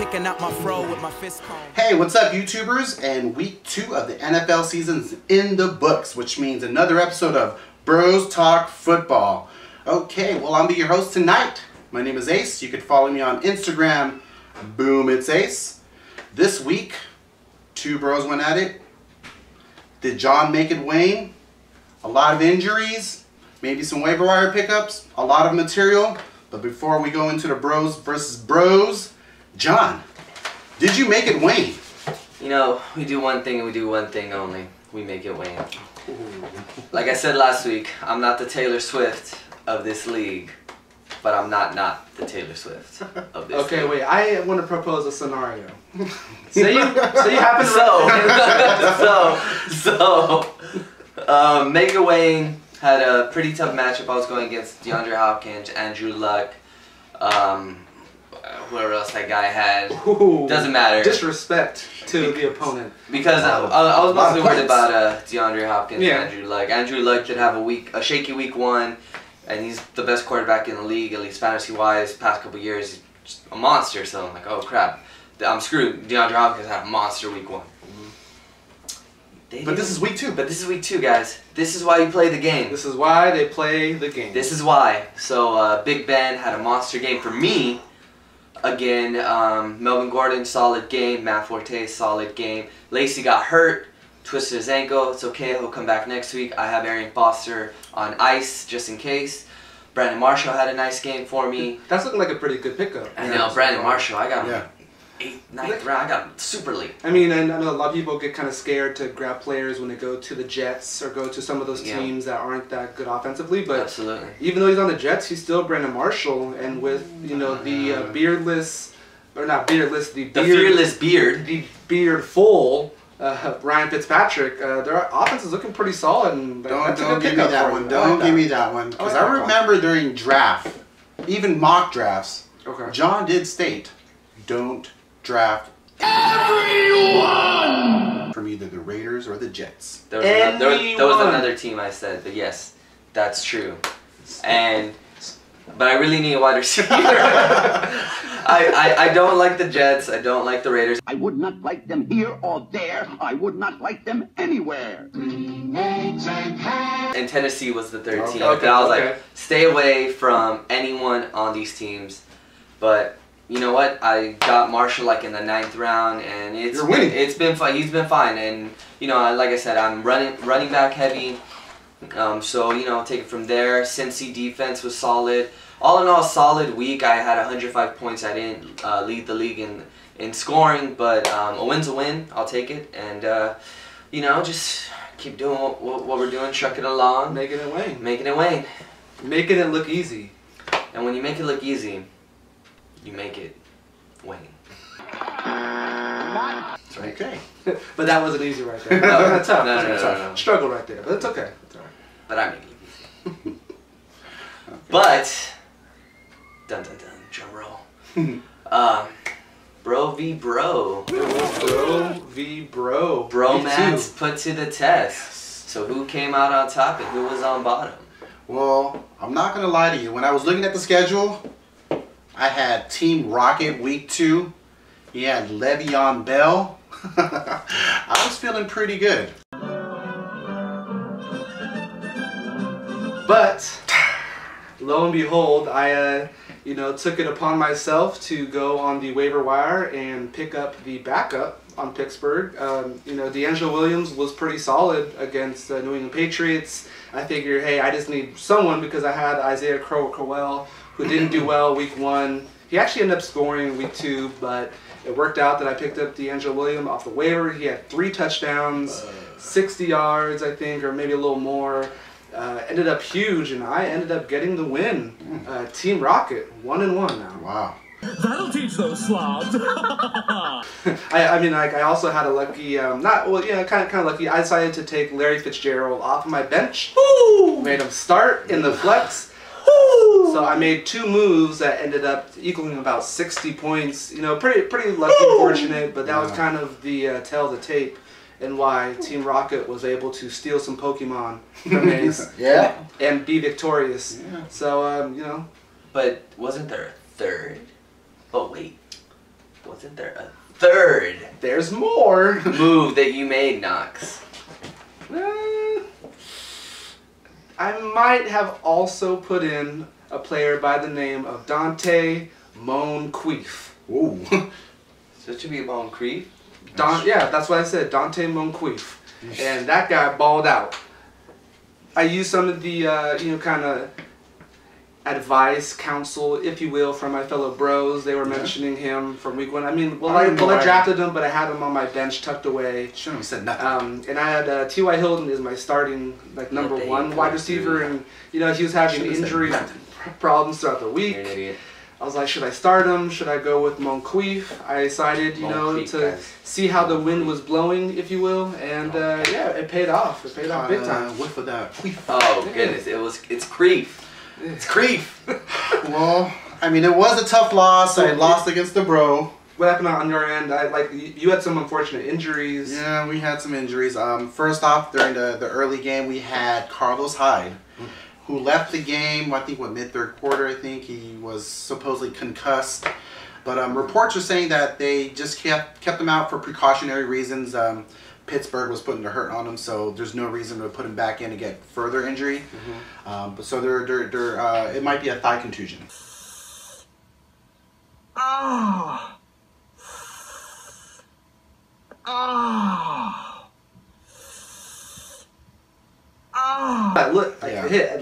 Sticking out my fro with my fist comb. Hey, what's up, YouTubers? And week 2 of the NFL season's in the books, which means another episode of Bros Talk Football. Okay, well, I'll be your host tonight. My name is Ace. You can follow me on Instagram. Boom, it's Ace. This week, 2 bros went at it. Did John make it wane? A lot of injuries, maybe some waiver wire pickups, a lot of material. But before we go into the bros versus bros, John, did you make it wane? You know, we do one thing and we do one thing only. We make it wane. Like I said last week, I'm not the Taylor Swift of this league, but I'm not the Taylor Swift of this Okay, league. wait, I want to propose a scenario. say you happen to Make it wane had a pretty tough matchup. I was going against DeAndre Hopkins, Andrew Luck, whoever else that guy had. Ooh, doesn't matter. Disrespect to the opponent. Because I was mostly worried about DeAndre Hopkins Yeah. and Andrew Luck. Andrew Luck did have a shaky week 1, and he's the best quarterback in the league, at least fantasy-wise. Past couple years, he's just a monster. So I'm like, oh crap, I'm screwed. DeAndre Hopkins had a monster week 1. But this is week 2. But this is week 2, guys. This is why you play the game. This is why they play the game. This is why. So Big Ben had a monster game for me. Again, Melvin Gordon, solid game. Matt Forte, solid game. Lacey got hurt, twisted his ankle. It's okay, he'll come back next week. I have Arian Foster on ice just in case. Brandon Marshall had a nice game for me. That's looking like a pretty good pickup. I know, Brandon Marshall, I got him. Yeah. 8th, 9th round. I got him super late. I mean, and I know a lot of people get kind of scared to grab players when they go to the Jets or go to some of those teams that aren't that good offensively. But absolutely, even though he's on the Jets, he's still Brandon Marshall, and with the beardless, or not beardless, the fearless beard, the beardful Ryan Fitzpatrick, their offense is looking pretty solid. And Don't give me that one. Don't give me that one. Because I remember during draft, even mock drafts, John did state, don't draft everyone from either the Raiders or the Jets. There was another team I said, but yes, that's true. But I really need a wide receiver. I don't like the Jets. I don't like the Raiders. I would not like them here or there. I would not like them anywhere. And Tennessee was the third team. And I was like, stay away from anyone on these teams. But you know what? I got Marshall like in the 9th round, and it's been fine. He's been fine, and you know, like I said, I'm running back heavy. So you know, take it from there. Cincy defense was solid. All in all, solid week. I had 105 points. I didn't lead the league in scoring, but a win's a win. I'll take it, and you know, just keep doing what we're doing. Truck it along. Making it wane. Making it wane. Making it look easy. And when you make it look easy, you make it wane. That's right. Okay. But that wasn't easy right there. No, that's tough. No. Struggle right there, but it's okay. It's all right. But I make it look easy. But dun dun dun, drum roll. Bro v bro. Bro v bro. Bromance put to the test. So who came out on top and who was on bottom? Well, I'm not going to lie to you. When I was looking at the schedule, I had Team Rocket week 2. He had Le'Veon Bell. I was feeling pretty good. But lo and behold, I took it upon myself to go on the waiver wire and pick up the backup on Pittsburgh. D'Angelo Williams was pretty solid against the New England Patriots. I figured, hey, I just need someone because I had Isaiah Crowell, who didn't do well week 1. He actually ended up scoring week 2, but it worked out that I picked up D'Angelo Williams off the waiver. He had 3 touchdowns, 60 yards, I think, or maybe a little more. Ended up huge, and I ended up getting the win. Team Rocket, 1-1 now. Wow. That'll teach those slobs. I also had a lucky, kind of lucky. I decided to take Larry Fitzgerald off of my bench. Ooh. Made him start in the flex. Ooh. So I made 2 moves that ended up equaling about 60 points. You know, pretty lucky, fortunate, but that was kind of the tale of the tape. And why Team Rocket was able to steal some Pokemon from Ace and be victorious. Yeah. So, But wasn't there a third? Oh, wait. wasn't there a third There's more. move that you made, Knox? I might have also put in a player by the name of Dante Moncrief. Ooh. So it should be Moncrief. Yeah, that's what I said, Dante Moncrief. And that guy balled out. I used some of the, kind of advice, counsel, if you will, from my fellow bros. They were mentioning him from week 1. I mean, I drafted him, but I had him on my bench tucked away. Shouldn't have said nothing. And I had T.Y. Hilton as my starting number 1 wide receiver, and he was having injury problems throughout the week. You're an idiot. I was like, should I start him? Should I go with Moncrief? I decided, to see how the wind was blowing, if you will, and it paid off. It paid off big time. Whiff of that. Oh goodness, it's Creef. It's Creef. Well, I mean, it was a tough loss. I lost against the bro. What happened on your end? You had some unfortunate injuries. Yeah, we had some injuries. First off, during the early game, we had Carlos Hyde, who left the game, I think, mid-third quarter, I think. He was supposedly concussed. But reports are saying that they just kept him out for precautionary reasons. Pittsburgh was putting the hurt on him, so there's no reason to put him back in to get further injury. But so it might be a thigh contusion.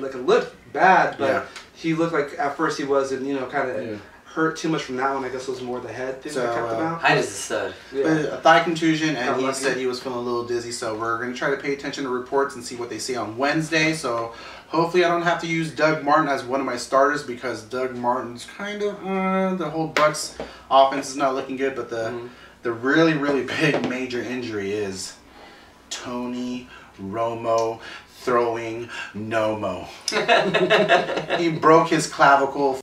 It looked bad, but he looked like at first he wasn't, kind of hurt too much from that one. I guess it was more the head thing that kept him out. Hyde is a stud. But a thigh contusion, and he said he was feeling a little dizzy, so we're going to try to pay attention to reports and see what they say on Wednesday. So hopefully I don't have to use Doug Martin as one of my starters, because Doug Martin's kind of, the whole Bucs offense is not looking good, but the really, really big major injury is Tony Romo throwing no-mo. He broke his clavicle.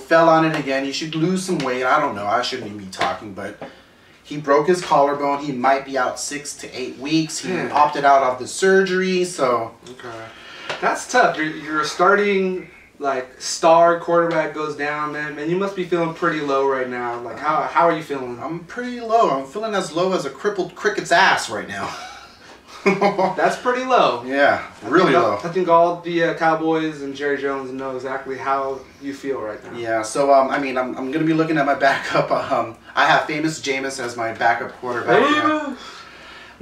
Fell on it again. He should lose some weight. I don't know. I shouldn't even be talking, but he broke his collarbone. He might be out 6 to 8 weeks. He opted out of the surgery, so that's tough. You're starting star quarterback goes down, man. You must be feeling pretty low right now. How are you feeling? I'm pretty low. I'm feeling as low as a crippled cricket's ass right now. That's pretty low. Yeah, really low. I think all the Cowboys and Jerry Jones know exactly how you feel right now. Yeah, so I mean, I'm going to be looking at my backup. I have famous Jameis as my backup quarterback.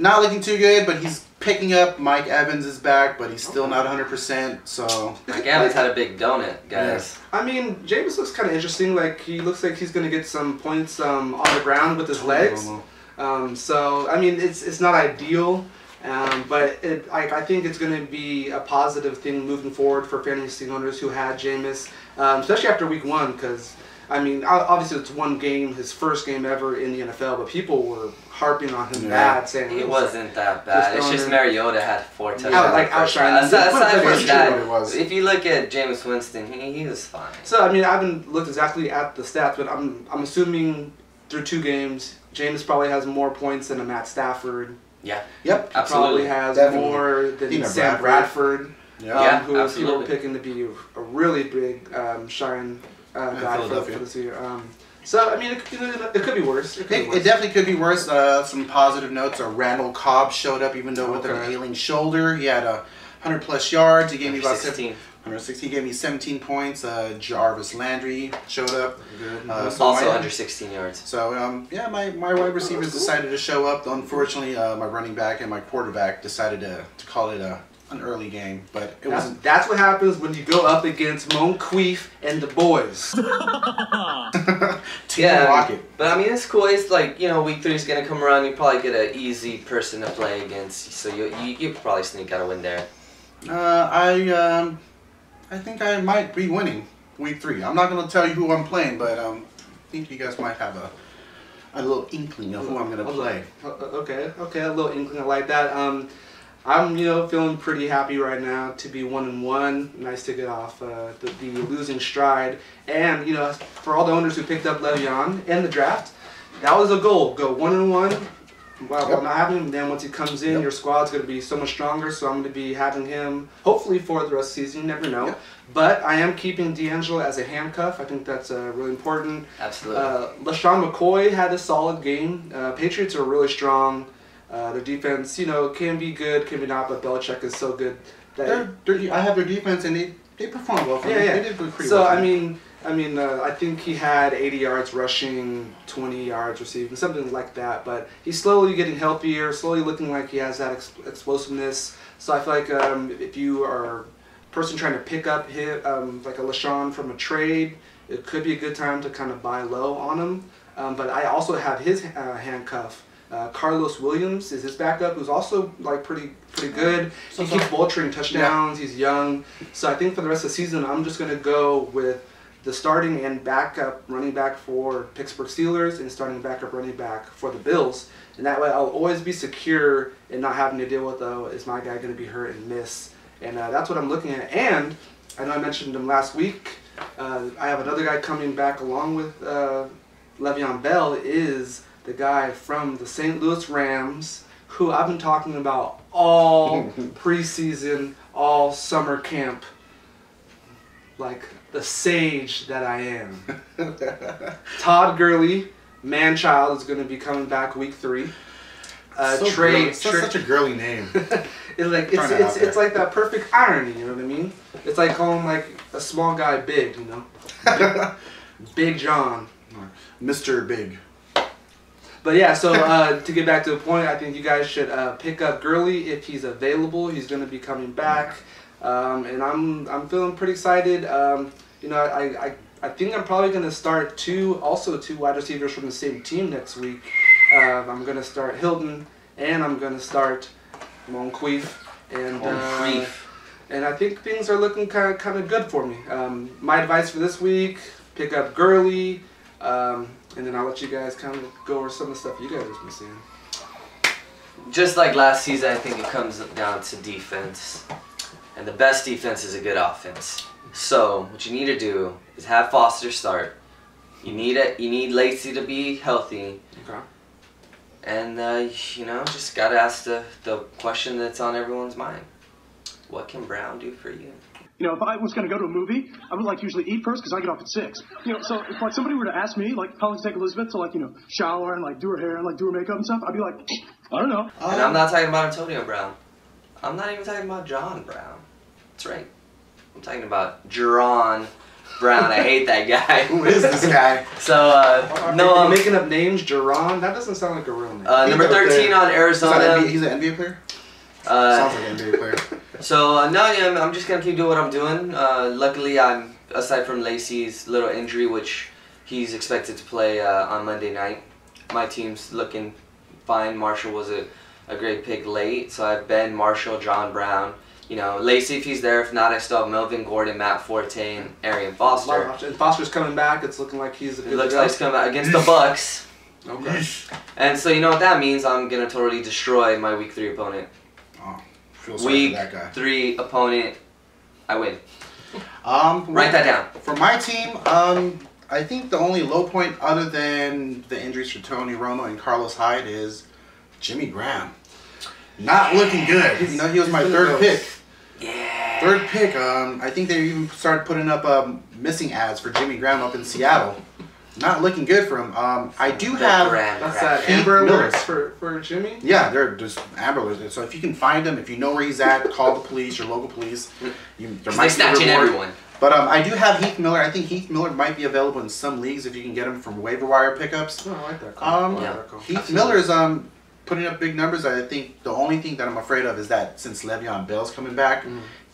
Not looking too good, but he's picking up. Mike Evans is back, but he's still not 100%. So Mike Evans had a big donut, guys. I mean, Jameis looks kind of interesting. He looks like he's going to get some points on the ground with his legs. So I mean, it's not ideal. But I think it's going to be a positive thing moving forward for fantasy owners who had Jameis, especially after week 1, because, I mean, obviously it's one game, his first game ever in the NFL, but people were harping on him bad, saying he wasn't that bad. It's just Mariota had 4 touchdowns. Outshining. Aside from that, if you look at Jameis Winston, he was fine. So, I mean, I haven't looked exactly at the stats, but I'm assuming through 2 games, Jameis probably has more points than a Matt Stafford. Yeah. Yep. Absolutely. Probably has more than Sam Bradford, who people were picking to be a really big shine guy for this year. So I mean, it could be worse. It definitely could be worse. Some positive notes are Randall Cobb showed up, even though with an ailing shoulder. He had 100+ yards. He gave me about 116. He gave me 17 points. Jarvis Landry showed up. Also under 16 yards. So, my wide receivers decided to show up. Unfortunately, my running back and my quarterback decided to call it an early game. But it wasn't. That's what happens when you go up against Moncrief and the boys. Rocket. But I mean, it's cool. It's week 3 is going to come around. You probably get an easy person to play against. So you probably sneak out a win there. I think I might be winning week 3. I'm not going to tell you who I'm playing, but I think you guys might have a little inkling of who I'm going to play. Okay, a little inkling. I like that. I'm feeling pretty happy right now to be 1-1. Nice to get off the losing stride. And for all the owners who picked up Le'Veon in the draft, that was a goal. Go 1-1. while not having him, then once he comes in, your squad's going to be so much stronger. So I'm going to be having him hopefully for the rest of the season. You never know. But I am keeping D'Angelo as a handcuff. I think that's really important. Absolutely. LaShawn McCoy had a solid game. Patriots are really strong. Their defense, can be good, can be not, but Belichick is so good that I have their defense, and they performed well for me. They did pretty so, well. I think he had 80 yards rushing, 20 yards receiving, something like that. But he's slowly getting healthier, slowly looking like he has that explosiveness. So I feel like if you are a person trying to pick up like a LaShawn from a trade, it could be a good time to kind of buy low on him. But I also have his handcuff. Carlos Williams is his backup, who's also like pretty good. He keeps vulturing touchdowns. He's young. So I think for the rest of the season, I'm just going to go with the starting and backup running back for Pittsburgh Steelers and starting backup running back for the Bills. And that way I'll always be secure and not having to deal with, is my guy going to be hurt and miss? And that's what I'm looking at. And I know I mentioned him last week. I have another guy coming back along with Le'Veon Bell, is the guy from the St. Louis Rams, who I've been talking about all preseason, all summer camp. Like the sage that I am. Todd Gurley, man-child, is going to be coming back week 3. Such a girly name. It's like that perfect irony, you know what I mean? It's like calling like a small guy big, Big John. Mr. Big. But yeah, so to get back to the point, I think you guys should pick up Gurley if he's available. He's going to be coming back. And I'm feeling pretty excited. I think I'm probably going to start two wide receivers from the same team next week. I'm going to start Hilton, and I'm going to start Moncrief. And I think things are looking kind of good for me. My advice for this week, pick up Gurley, and then I'll let you guys kind of go over some of the stuff you guys have been seeing. Just like last season, I think it comes down to defense. And the best defense is a good offense. So what you need to do is have Foster start. You need Lacey to be healthy. Okay. And just gotta ask the question that's on everyone's mind. What can Brown do for you? If I was going to go to a movie, I would usually eat first because I get off at 6. So if somebody were to ask me how long to take Elizabeth to shower and do her hair and do her makeup and stuff, I'd be like, I don't know. And I'm not talking about Antonio Brown. I'm not even talking about John Brown. That's right. I'm talking about Jerron Brown. I hate that guy. Who is this guy? So no, I'm making up names. Jerron. That doesn't sound like a real name. Number 13 on Arizona. He's an NBA player. Sounds like an NBA player. So I'm just gonna keep doing what I'm doing. Luckily, I'm aside from Lacey's little injury, which he's expected to play on Monday night. My team's looking fine. Marshall was a great pick late, so I have Ben, Marshall, John Brown. Lacey if he's there. If not, I still have Melvin Gordon, Matt Forte, and Arian Foster. And Foster's coming back. It's looking like he's a good. It looks like he's coming back against the Bucks. Okay. And so you know what that means? I'm gonna totally destroy my week 3 opponent. Feel sorry Week for that guy. 3 opponent, I win. Write that down. For my team, I think the only low point other than the injuries for Tony Romo and Carlos Hyde is Jimmy Graham. Not looking good. He was my third pick. Yeah. Third pick. I think they even started putting up missing ads for Jimmy Graham up in Seattle. Not looking good for him. I do have Amber Alerts for Jimmy? Yeah, they're just Amber Alerts. So if you can find him, if you know where he's at, call the police, your local police. There might be snatching everyone. But I do have Heath Miller. I think Heath Miller might be available in some leagues if you can get him from waiver wire pickups. Oh, I like that call. Heath Miller is putting up big numbers. I think the only thing that I'm afraid of is that since Le'Veon Bell's coming back,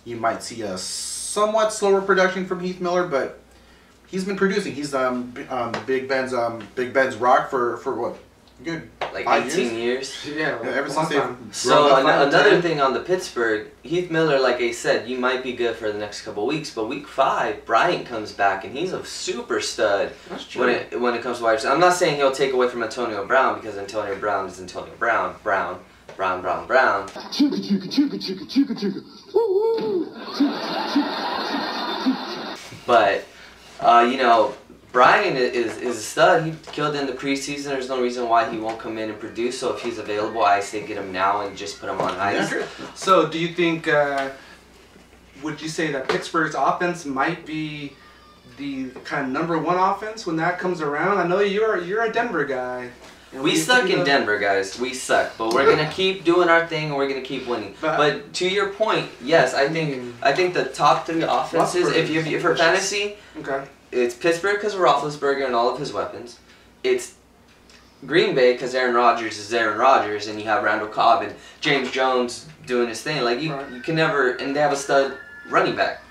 you might see a somewhat slower production from Heath Miller, but he's been producing. He's Big Ben's rock for what? Good. Like 18 years. Yeah, ever since they've So another thing on the Pittsburgh, Heath Miller, like I said, you might be good for the next couple weeks, but week 5, Bryant comes back and he's a super stud. That's true. When it comes to wide receiver. I'm not saying he'll take away from Antonio Brown because Antonio Brown is Antonio Brown. Brown. Chugga chugga chugga chugga chugga chugga. Woo woo. But Brian is a stud. He killed in the preseason. There's no reason why he won't come in and produce. So if he's available, I say get him now and just put him on ice. Yeah. So do you think, would you say that Pittsburgh's offense might be the kind of #1 offense when that comes around? I know you're a Denver guy. We suck in Denver, guys. We suck, but we're gonna keep doing our thing, and we're gonna keep winning. But to your point, yes, I think the top 3 offenses, if for fantasy, okay, it's Pittsburgh because of Roethlisberger and all of his weapons. It's Green Bay because Aaron Rodgers is Aaron Rodgers, and you have Randall Cobb and James Jones doing his thing. Like you can never, and they have a stud running back.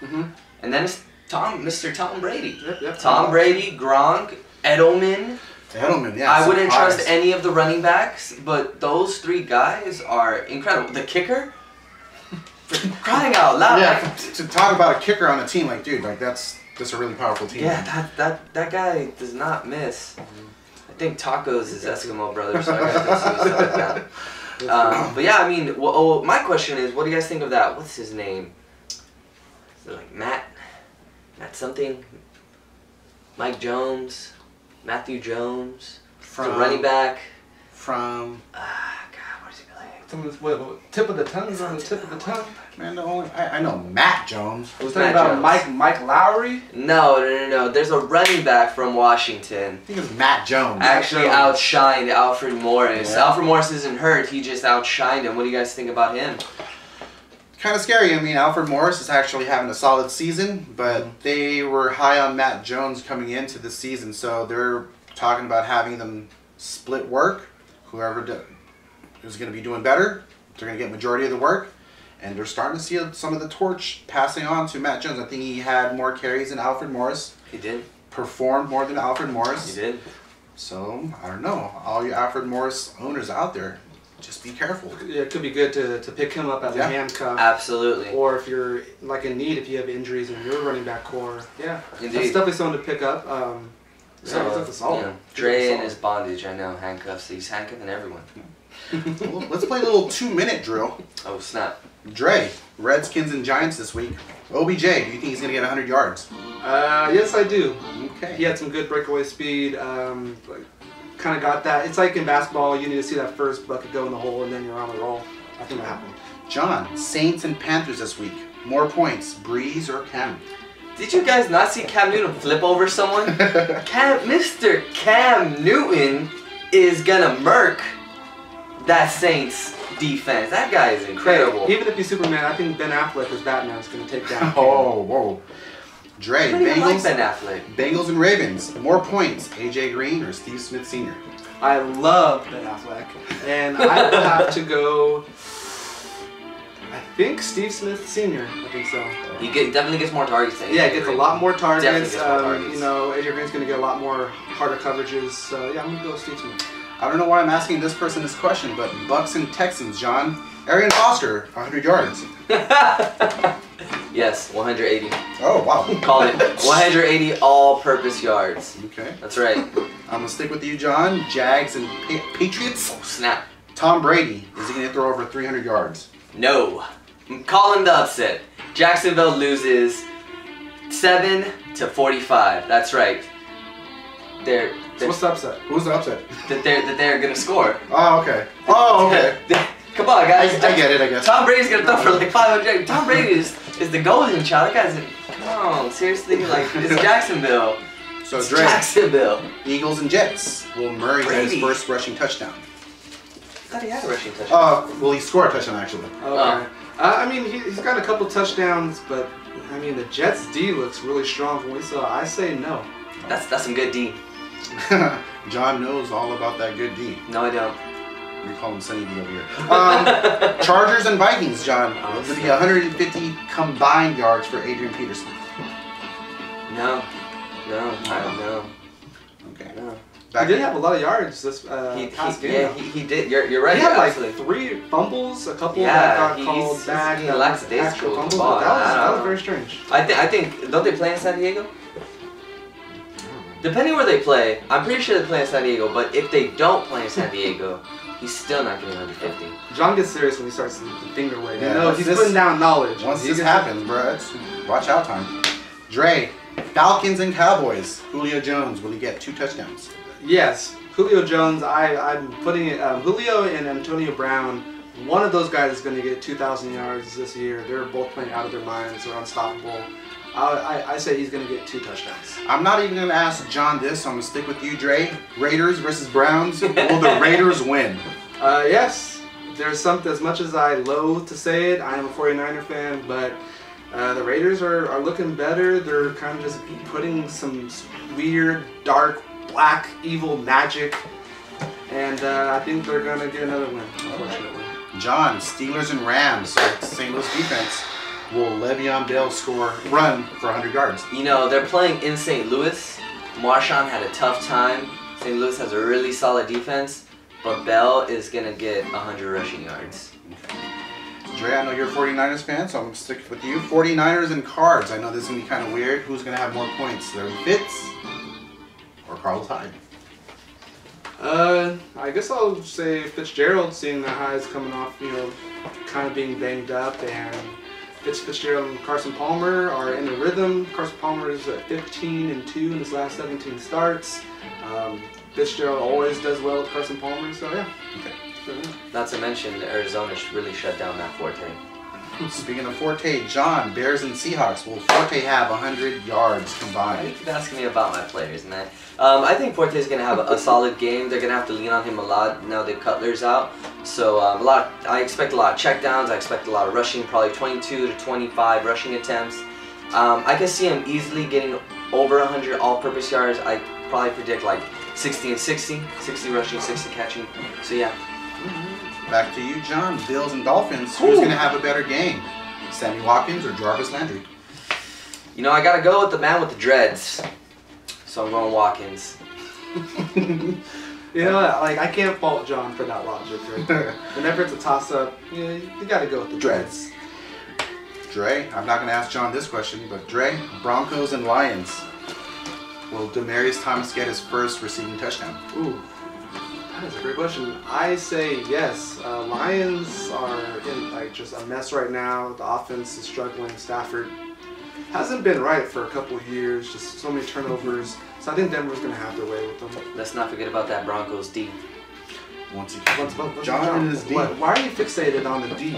And then it's Mr. Tom Brady. Yep. Tom Brady, Gronk, Edelman. Yeah. I wouldn't trust any of the running backs, but those 3 guys are incredible. The kicker, for crying out loud. Yeah, to talk about a kicker on a team, like, dude, like that's a really powerful team. Yeah, that guy does not miss. I think Tacos is Eskimo brother, so I got to say something like that. But yeah, I mean, my question is, what do you guys think of that? What's his name? Is it like Matt something? Mike Jones? Matthew Jones, the running back from. God, what is he playing? Tip of the tongue is on the tip of the tongue. Man, I know Matt Jones. I was talking about Mike Lowry. No. There's a running back from Washington. I think it's Matt Jones. Actually outshined Alfred Morris. Yeah. Alfred Morris isn't hurt. He just outshined him. What do you guys think about him? Kind of scary. I mean, Alfred Morris is actually having a solid season, but they were high on Matt Jones coming into the season, so they're talking about having them split work. Whoever is going to be doing better, they're going to get majority of the work, and they're starting to see some of the torch passing on to Matt Jones. I think he had more carries than Alfred Morris. He did. Performed more than Alfred Morris. He did. So, I don't know. All you Alfred Morris owners out there, just be careful. Yeah, it could be good to pick him up as a handcuff. Absolutely. Or if you're like in need, if you have injuries in your running back core. Yeah. Indeed. That's definitely something to pick up. That's a solid. Yeah. Dre and his bondage, I know, handcuffs. He's handcuffing everyone. Well, let's play a little 2-minute drill. Oh, snap. Dre, Redskins and Giants this week. OBJ, do you think he's going to get 100 yards? Yes, I do. Okay. He had some good breakaway speed. Kind of got that. It's like in basketball, you need to see that first bucket go in the hole, and then you're on the roll. I think that happened. John, Saints and Panthers this week. More points, Breeze or Cam? Did you guys not see Cam Newton flip over someone? Mr. Cam Newton is gonna murk that Saints defense. That guy is incredible. Even if he's Superman, I think Ben Affleck as Batman is gonna take down. Oh, whoa. Dre, Bengals, Ben Affleck. Bengals and Ravens. More points, AJ Green or Steve Smith Sr.? I love Ben Affleck, and I will have to go. I think Steve Smith Sr. I think so. He definitely gets more targets than AJ gets a lot more targets. Definitely gets more targets. You know, AJ Green's going to get a lot more harder coverages. So yeah, I'm going to go with Steve Smith. I don't know why I'm asking this person this question, but Bucks and Texans, John. Arian Foster, 100 yards. Yes, 180. Oh, wow. Call it 180 all-purpose yards. Okay. That's right. I'm going to stick with you, John. Jags and Patriots. Oh, snap. Tom Brady, is he going to throw over 300 yards? No. I'm calling the upset. Jacksonville loses 7-45. That's right. So what's the upset? Who's the upset? That they're gonna score. Oh, okay. Oh, okay. Come on, guys. I get it, I guess. Tom Brady's gonna throw for like 500. Tom Brady is the golden child. That guy's come on, seriously, like it's Jacksonville. So it's Dre, Jacksonville. Eagles and Jets. Will Murray get his first rushing touchdown? I thought he had a rushing touchdown. Well, he scored a touchdown actually. Okay. I mean, he's got a couple touchdowns, but I mean the Jets D looks really strong from what we saw. I say no. That's some good D. John knows all about that good D. No, I don't. We call him Sunny D over here. Chargers and Vikings, John. Will there be 150 combined yards for Adrian Peterson? No, I don't know. Okay. No. He did have a lot of yards this past game. Yeah, he did. You're right. He had like 3 fumbles, a couple that got called back. He lacks actual fumbles. That was very strange. I think don't they play in San Diego? Depending where they play, I'm pretty sure they play in San Diego. But if they don't play in San Diego, he's still not getting 150. John gets serious when he starts the finger wave. Yeah, you know, he's putting down knowledge. Once this happens, bro, it's watch out time. Dre, Falcons and Cowboys. Julio Jones, will he get 2 touchdowns? Yes, Julio Jones. I'm putting it. Julio and Antonio Brown. One of those guys is going to get 2,000 yards this year. They're both playing out of their minds. They're unstoppable. I say he's going to get 2 touchdowns. I'm not even going to ask John this, so I'm going to stick with you, Dre. Raiders versus Browns. Will the Raiders win? Yes. There's something, as much as I loathe to say it, I am a 49er fan, but the Raiders are looking better. They're kind of just putting some weird, dark, black, evil magic, and I think they're going to get another win, unfortunately. John, Steelers and Rams, St. Louis defense. Will Le'Veon Bell run for 100 yards? You know, they're playing in St. Louis. Marshawn had a tough time. St. Louis has a really solid defense, but Bell is going to get 100 rushing yards. Dre, I know you're a 49ers fan, so I'm going to stick with you. 49ers and Cards. I know this is going to be kind of weird. Who's going to have more points? Larry Fitz or Carlos Hyde? I guess I'll say Fitzgerald, seeing that Hyde's coming off, kind of being banged up, and Fitzgerald and Carson Palmer are in the rhythm. Carson Palmer is at 15-2 in his last 17 starts. Fitzgerald always does well with Carson Palmer, so yeah. Okay. Not to mention, Arizona really shut down that Forte. Speaking of Forte, John, Bears and Seahawks. Will Forte have 100 yards combined? You keep asking me about my players, man. I think Forte is going to have a solid game. They're going to have to lean on him a lot now that Cutler's out. So I expect a lot of checkdowns. I expect a lot of rushing, probably 22 to 25 rushing attempts. I can see him easily getting over 100 all-purpose yards. I probably predict like 60 and 60 rushing, 60 catching. So yeah. Back to you, John. Bills and Dolphins. Who's going to have a better game? Sammy Watkins or Jarvis Landry? You know, I got to go with the man with the dreads. So I'm going Watkins. You know what? Like, I can't fault John for that logic right there. Whenever it's a toss-up, you got to go with the dreads. Dre, I'm not going to ask John this question, but Dre, Broncos and Lions. Will Demaryius Thomas get his first receiving touchdown? Ooh, that is a great question. I say yes. Lions are in just a mess right now. The offense is struggling. Stafford hasn't been right for a couple of years. Just so many turnovers. So I think Denver's going to have their way with them. Let's not forget about that Broncos D. Once again, John and his D. Why are you fixated on the D?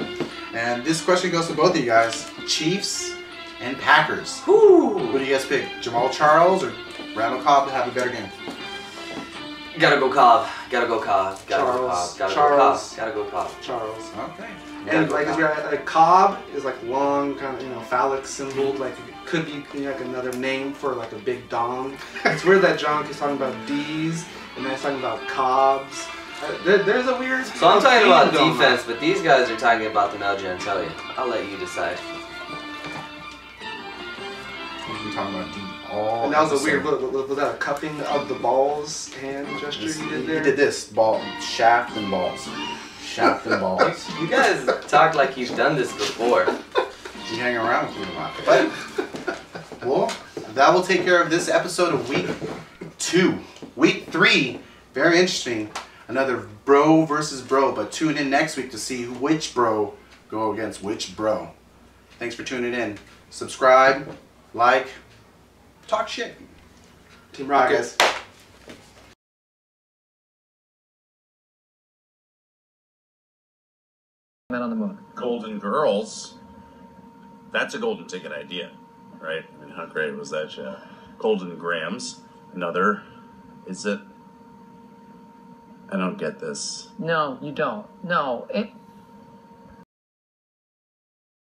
And this question goes to both of you guys. Chiefs and Packers. Who do you guys pick? Jamal Charles or Randall Cobb to have a better game? Gotta go Cobb. Gotta go Cobb. Gotta go Cobb. Gotta go Cobb. Gotta go Cobb. Charles. Okay. And like Cobb is like long, kind of phallic symbol. Like it could be like another name for like a big dong. It's weird that John keeps talking about D's and then he's talking about Cobbs. There's a weird. So I'm talking about defense, but these guys are talking about the male genitalia. I'll let you decide. We're talking about D all. And that was a weird. Was that a cupping of the balls hand gesture you did there? He did this ball, shaft and balls, shaft and balls. You guys talk like you've done this before. You hang around with me a lot. But well, that will take care of this episode of week 2. Week 3, very interesting. Another bro versus bro, but tune in next week to see which bro go against which bro. Thanks for tuning in. Subscribe, like, talk shit. Team Rockets. Bye, guys. Man on the Moon. Golden Girls. That's a golden ticket idea, right? I mean, how great was that show? Golden Grams. Another. Is it? I don't get this. No, you don't. No,